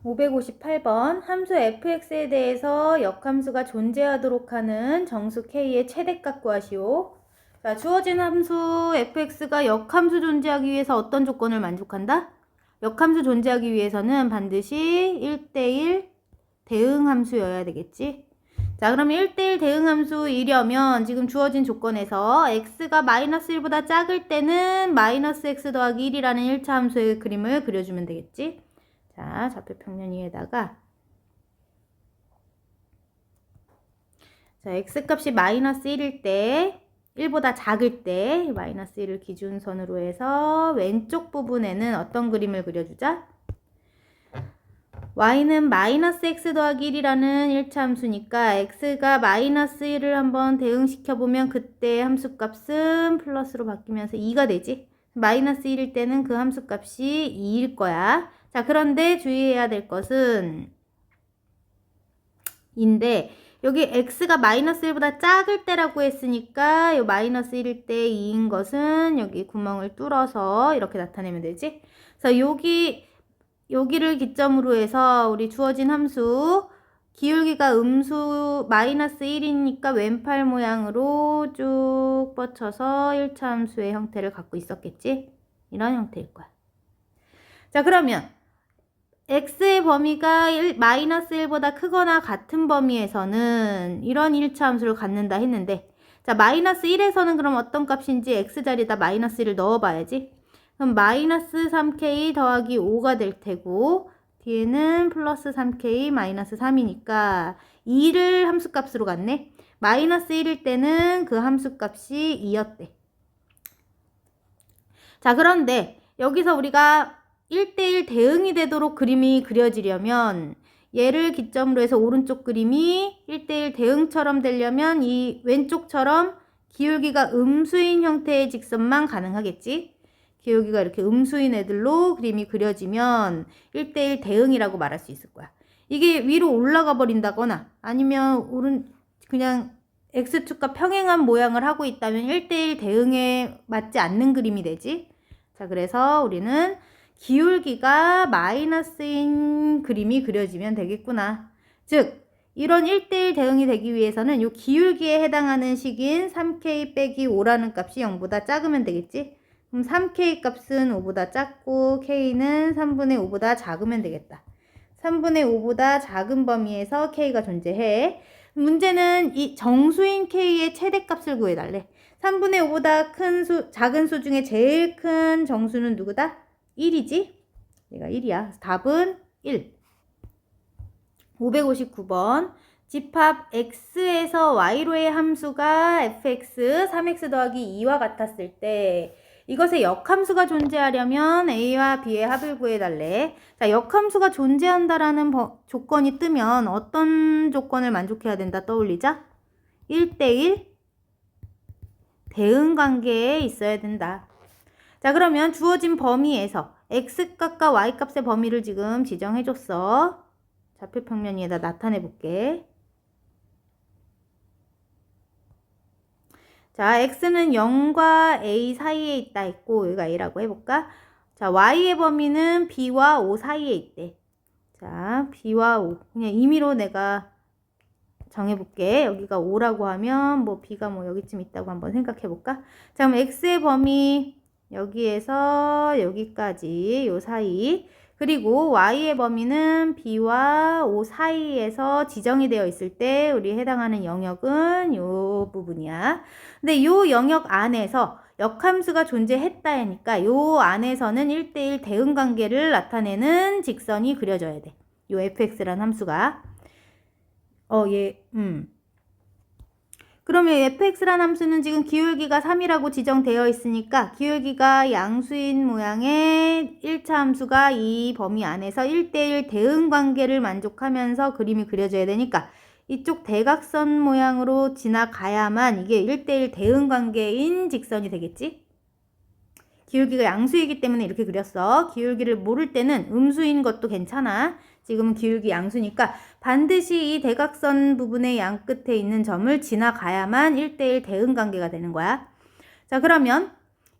558번 함수 fx에 대해서 역함수가 존재하도록 하는 정수 k의 최대값 구하시오. 자, 주어진 함수 fx가 역함수 존재하기 위해서 어떤 조건을 만족한다? 역함수 존재하기 위해서는 반드시 1대1 대응함수여야 되겠지? 자, 그러면 1대1 대응함수이려면 지금 주어진 조건에서 x가 마이너스 1보다 작을 때는 마이너스 x 더하기 1이라는 1차 함수의 그림을 그려주면 되겠지? 자, 좌표 평면 위에다가 자, x값이 마이너스 1일 때 1보다 작을 때 마이너스 1을 기준선으로 해서 왼쪽 부분에는 어떤 그림을 그려주자? y는 마이너스 x 더하기 1이라는 1차 함수니까 x가 마이너스 1을 한번 대응시켜보면 그때 함수값은 플러스로 바뀌면서 2가 되지? 마이너스 1일 때는 그 함수값이 2일 거야. 자, 그런데 주의해야 될 것은 인데 여기 x가 마이너스 1보다 작을 때라고 했으니까 이 마이너스 1일 때 2인 것은 여기 구멍을 뚫어서 이렇게 나타내면 되지. 그래서 여기를 기점으로 해서 우리 주어진 함수 기울기가 음수 마이너스 1이니까 왼팔 모양으로 쭉 뻗쳐서 1차 함수의 형태를 갖고 있었겠지. 이런 형태일 거야. 자, 그러면 x의 범위가 마이너스 1보다 크거나 같은 범위에서는 이런 1차 함수를 갖는다 했는데 자, 마이너스 1에서는 그럼 어떤 값인지 x자리에다 마이너스 1을 넣어봐야지. 그럼 마이너스 3k 더하기 5가 될 테고 뒤에는 플러스 3k 마이너스 3이니까 2를 함수값으로 갖네. 마이너스 1일 때는 그 함수값이 2였대. 자, 그런데 여기서 우리가 1대1 대응이 되도록 그림이 그려지려면 얘를 기점으로 해서 오른쪽 그림이 1대1 대응처럼 되려면 이 왼쪽처럼 기울기가 음수인 형태의 직선만 가능하겠지. 기울기가 이렇게 음수인 애들로 그림이 그려지면 1대1 대응이라고 말할 수 있을 거야. 이게 위로 올라가 버린다거나 아니면 그냥 x축과 평행한 모양을 하고 있다면 1대1 대응에 맞지 않는 그림이 되지. 자, 그래서 우리는 기울기가 마이너스인 그림이 그려지면 되겠구나. 즉, 이런 1대1 대응이 되기 위해서는 이 기울기에 해당하는 식인 3k 빼기 5라는 값이 0보다 작으면 되겠지? 그럼 3k 값은 5보다 작고 k는 3분의 5보다 작으면 되겠다. 3분의 5보다 작은 범위에서 k가 존재해. 문제는 이 정수인 k의 최대값을 구해달래. 3분의 5보다 작은 수 중에 제일 큰 정수는 누구다? 1이지? 얘가 1이야. 답은 1. 559번. 집합 x에서 y로의 함수가 fx 3x 더하기 2와 같았을 때 이것의 역함수가 존재하려면 a와 b의 합을 구해달래. 자, 역함수가 존재한다라는 조건이 뜨면 어떤 조건을 만족해야 된다 떠올리자? 1대1 대응관계에 있어야 된다. 자, 그러면 주어진 범위에서 x값과 y값의 범위를 지금 지정해줬어. 좌표 평면 위에다 나타내볼게. 자, x는 0과 a 사이에 있다 했고 여기가 a라고 해볼까? 자, y의 범위는 b와 o 사이에 있대. 자, b와 o 그냥 임의로 내가 정해볼게. 여기가 5라고 하면 뭐 b가 뭐 여기쯤 있다고 한번 생각해볼까? 자, 그럼 x의 범위 여기에서 여기까지 요 사이 그리고 y의 범위는 b와 o 사이에서 지정이 되어 있을 때 우리 해당하는 영역은 요 부분이야. 근데 요 영역 안에서 역함수가 존재했다 하니까 요 안에서는 1대1 대응관계를 나타내는 직선이 그려져야 돼. 요 fx라는 함수가 그러면 fx라는 함수는 지금 기울기가 3이라고 지정되어 있으니까 기울기가 양수인 모양의 1차 함수가 이 범위 안에서 1대1 대응 관계를 만족하면서 그림이 그려져야 되니까 이쪽 대각선 모양으로 지나가야만 이게 1대1 대응 관계인 직선이 되겠지? 기울기가 양수이기 때문에 이렇게 그렸어. 기울기를 모를 때는 음수인 것도 괜찮아. 지금은 기울기 양수니까 반드시 이 대각선 부분의 양 끝에 있는 점을 지나가야만 1대1 대응관계가 되는 거야. 자, 그러면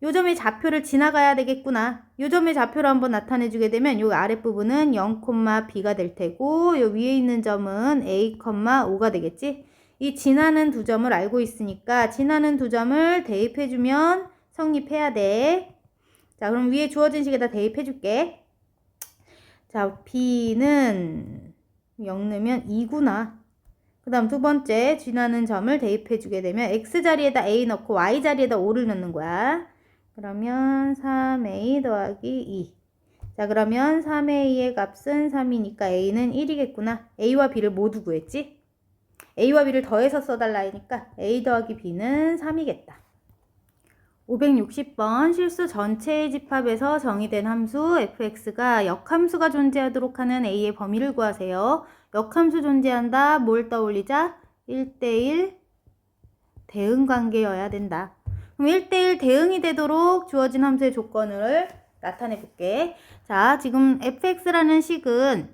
요 점의 좌표를 지나가야 되겠구나. 요 점의 좌표를 한번 나타내 주게 되면 요 아랫부분은 0,b가 될 테고 요 위에 있는 점은 a, 5가 되겠지. 이 지나는 두 점을 알고 있으니까 지나는 두 점을 대입해 주면 성립해야 돼. 자, 그럼 위에 주어진 식에다 대입해 줄게. 자, b는 0 넣으면 2구나. 그 다음 두 번째 지나는 점을 대입해 주게 되면 x자리에다 a 넣고 y자리에다 5를 넣는 거야. 그러면 3a 더하기 2. 자, 그러면 3a의 값은 3이니까 a는 1이겠구나. a와 b를 모두 구했지? a와 b를 더해서 써달라 하니까 a 더하기 b는 3이겠다. 560번 실수 전체의 집합에서 정의된 함수 fx가 역함수가 존재하도록 하는 a의 범위를 구하세요. 역함수 존재한다. 뭘 떠올리자? 1대1 대응 관계여야 된다. 그럼 1대1 대응이 되도록 주어진 함수의 조건을 나타내 볼게. 자, 지금 fx라는 식은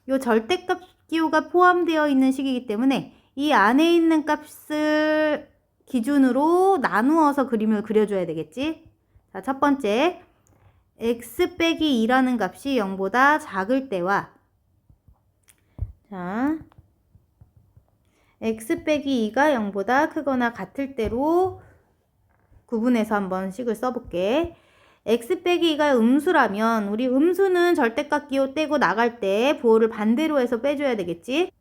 요 절대값 기호가 포함되어 있는 식이기 때문에 이 안에 있는 값을 기준으로 나누어서 그림을 그려줘야 되겠지. 자, 첫 번째 x 빼기 2라는 값이 0보다 작을 때와 자, x 빼기 2가 0보다 크거나 같을 때로 구분해서 한번 식을 써볼게. x 빼기 2가 음수라면 우리 음수는 절대값 기호 떼고 나갈 때 부호를 반대로 해서 빼줘야 되겠지.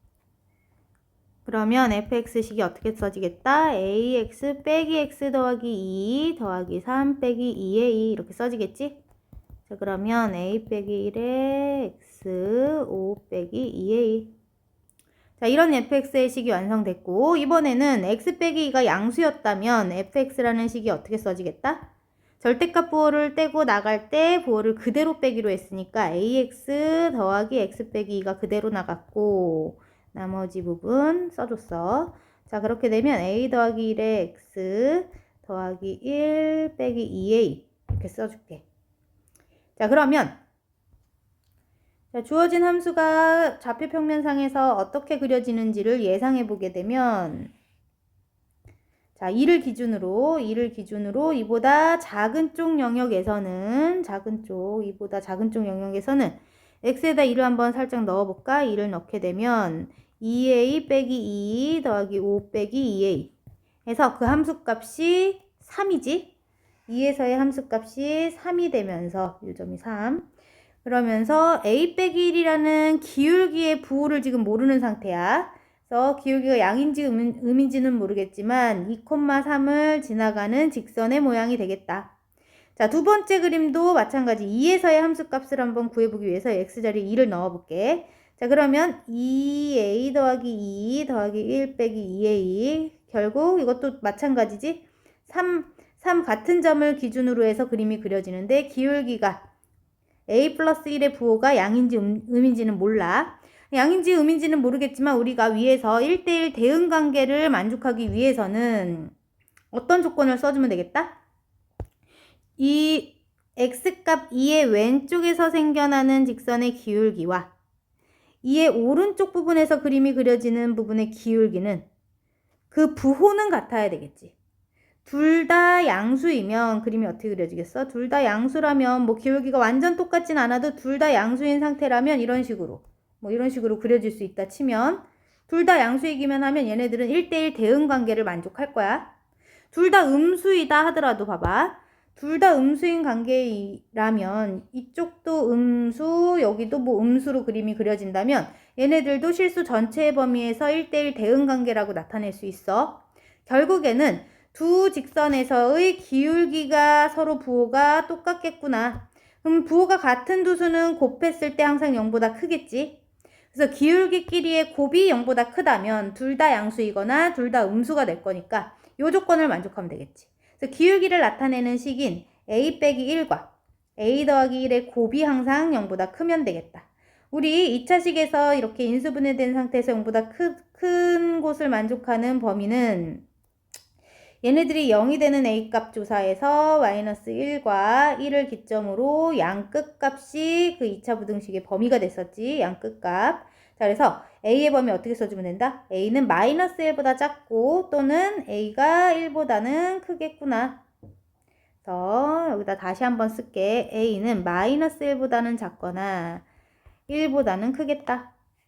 그러면 fx식이 어떻게 써지겠다? ax 빼기 x 더하기 2 더하기 3 빼기 2의 2 이렇게 써지겠지? 자, 그러면 a 빼기 1에 x 5 빼기 2의 2. 자, 이런 fx의 식이 완성됐고 이번에는 x 빼기 2가 양수였다면 fx라는 식이 어떻게 써지겠다? 절대값 부호를 떼고 나갈 때 부호를 그대로 빼기로 했으니까 ax 더하기 x 빼기 2가 그대로 나갔고 나머지 부분 써줬어. 자, 그렇게 되면 a 더하기 1에 x 더하기 1 빼기 2의 2 이렇게 써줄게. 자, 그러면 자, 주어진 함수가 좌표 평면상에서 어떻게 그려지는지를 예상해 보게 되면 자, 2를 기준으로 이보다 작은 쪽 영역에서는 이보다 작은 쪽 영역에서는 x에다 2를 한번 살짝 넣어볼까? 2를 넣게 되면 2a 빼기 2 더하기 5 빼기 2a 해서 그 함수값이 3이지? 2에서의 함수값이 3이 되면서 요점이 3 그러면서 a 빼기 1이라는 기울기의 부호를 지금 모르는 상태야. 그래서 기울기가 양인지 음인지는 모르겠지만 2,3을 지나가는 직선의 모양이 되겠다. 자, 두 번째 그림도 마찬가지 2에서의 함수값을 한번 구해보기 위해서 x자리에 2를 넣어볼게. 자, 그러면 2a 더하기 2 더하기 1 빼기 2의 2 결국 이것도 마찬가지지? 3 같은 점을 기준으로 해서 그림이 그려지는데 기울기가 a 플러스 1의 부호가 양인지 음인지는 몰라. 양인지 음인지는 모르겠지만 우리가 위에서 1대1 대응 관계를 만족하기 위해서는 어떤 조건을 써주면 되겠다? 이 x값 2의 왼쪽에서 생겨나는 직선의 기울기와 2의 오른쪽 부분에서 그림이 그려지는 부분의 기울기는 그 부호는 같아야 되겠지. 둘 다 양수이면 그림이 어떻게 그려지겠어? 둘 다 양수라면 뭐 기울기가 완전 똑같진 않아도 둘 다 양수인 상태라면 이런 식으로 그려질 수 있다 치면 둘 다 양수이기만 하면 얘네들은 1대1 대응 관계를 만족할 거야. 둘 다 음수이다 하더라도 봐봐. 둘 다 음수인 관계라면 이쪽도 음수 여기도 뭐 음수로 그림이 그려진다면 얘네들도 실수 전체의 범위에서 1대1 대응 관계라고 나타낼 수 있어. 결국에는 두 직선에서의 기울기가 서로 부호가 똑같겠구나. 그럼 부호가 같은 두 수는 곱했을 때 항상 0보다 크겠지. 그래서 기울기끼리의 곱이 0보다 크다면 둘 다 양수이거나 둘 다 음수가 될 거니까 이 조건을 만족하면 되겠지. 그래서 기울기를 나타내는 식인 a 빼기 1과 a 더하기 1의 곱이 항상 0보다 크면 되겠다. 우리 2차식에서 이렇게 인수분해된 상태에서 0보다 큰 곳을 만족하는 범위는 얘네들이 0이 되는 a값 조사에서 마이너스 1과 1을 기점으로 양 끝값이 그 2차 부등식의 범위가 됐었지. 양 끝값. 자, 그래서 a의 범위 어떻게 써주면 된다? a는 마이너스 1보다 작고 또는 a가 1보다는 크겠구나. 여기다 다시 한번 쓸게. a는 마이너스 1보다는 작거나 1보다는 크겠다.